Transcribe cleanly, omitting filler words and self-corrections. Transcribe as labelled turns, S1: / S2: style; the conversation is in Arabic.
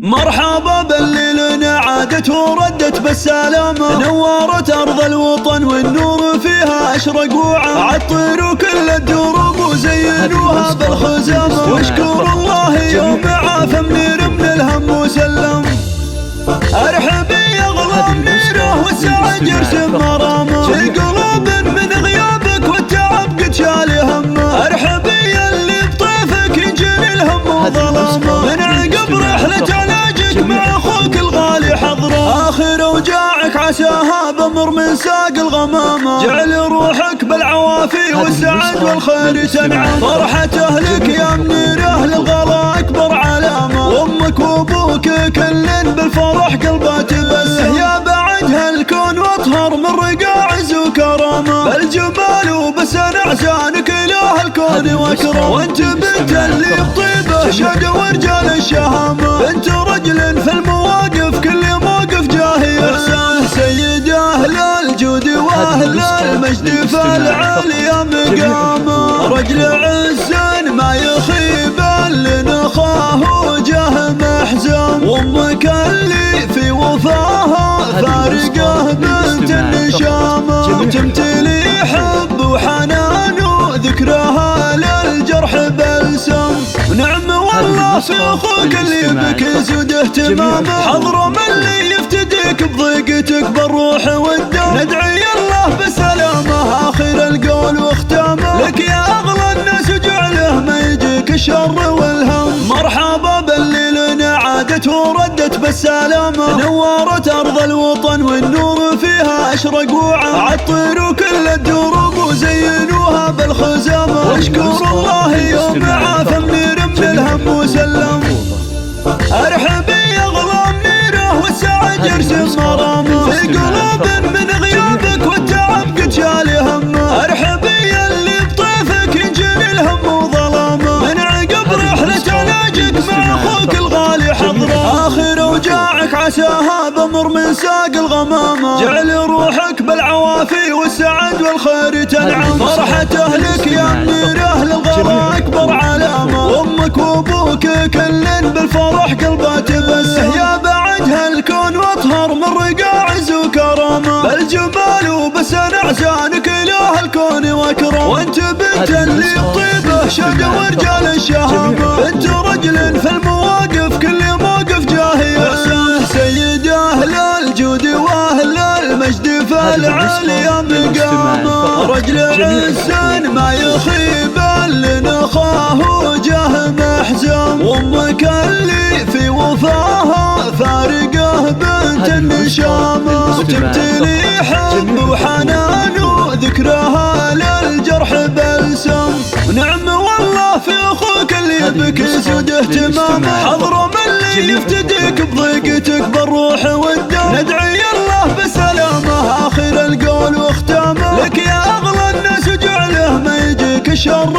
S1: مرحبا بالليل عادت وردت بالسلامة، نورت أرض الوطن والنور فيها أشرق وعام، عطروا كل الدروب وزينوها بالخزامة، واشكر الله يوم عافى منير من الهم وسلم. ارحبي يا غلا منيره والسعد يرسم مرامه، في قلوب من غيابك والتعب قد شال همه، ارحبي اللي بطيفك ينجلي الهم وظلامه، من عقب رحلة علاجك مع اخوك الغالي حضره، اخر اوجاعك عساها بمر من ساق الغمامه، جعل روحك بالعوافي والسعد والخير تنعم، فرحة اهلك يا منيره للغلا اكبر علامه، وامك وابوك كل بالفرح قلبه تبسم، يا بعد هالكون واطهر من رقاع عز وكرامه، بالجبال وبسن اعزانك اله الكون واكرم، وانت بنت اللي بطيبه شهد ورجال الشهامه، بنت رجل في المواقف كل موقف جاهيه، سيد اهل الجود واهل المجد فالعالي مقامه، رجل عز ما يخيب لنخاه وجه محزم، وامك اللي في وفاها فارقه بنت النشامه، تمتلي حب وحنان وذكرها للجرح بلسم، ونعم والله في اخوك اللي بك يزود اهتمامه، حضرم اللي يفتديك بضيقتك بالروح والدم، ندعي الله بسلامه اخر القول واختامه، لك يا اغلى الناس وجعله ما يجيك الشر والهم. مرحبا بالليل عادت وردت بالسلامة، نورت أرض الوطن والنور فيها أشرق وعام، عطروا كل الدروب وزينوها بالخزامة، واشكر الله يوم عافى منير من الهم وسلم. ارحبي يا غلا منيره والسعد يرسم مرامه، في قلوب من غيابك والتعب قد شال همه، ارحبي اللي بطيفك ينجلي الهم وظلامه، من عقب رحلة علاجك مع اخوك الغالي حضره، اخر اوجاعك عساها بمر من ساق الغمامه، جعل روحك بالعوافي والسعد والخير تنعم، فرحة اهلك يا منيره للغلا اكبر علامه، وامك وابوك كل بالفرح قلبه تبسم، يا بعد هالكون واطهر من رقاع عز وكرامه، بالجبال وبسن اعزانك اله الكون واكرم، وانت بنت اللي بطيبه شهد ورجال الشهامه، بنت رجل في المواقف كل موقف جاهيه، سيد اهل الجود واهل المجد فالعالي مقامه، رجل عز ما يخيب لنخاه وجه محزم، وامك اللي في وفاها فارقه بنت النشامه، وتمتلي حب وحنان وذكرها للجرح بلسم، ونعم والله في اخوك اللي بك يزود اهتمامه، حضرم اللي يفتديك بضيقتك بالروح والدم، ندعي الله بسلامه اخر القول واختامه، لك يا اغلى الناس وجعله ما يجيك الشر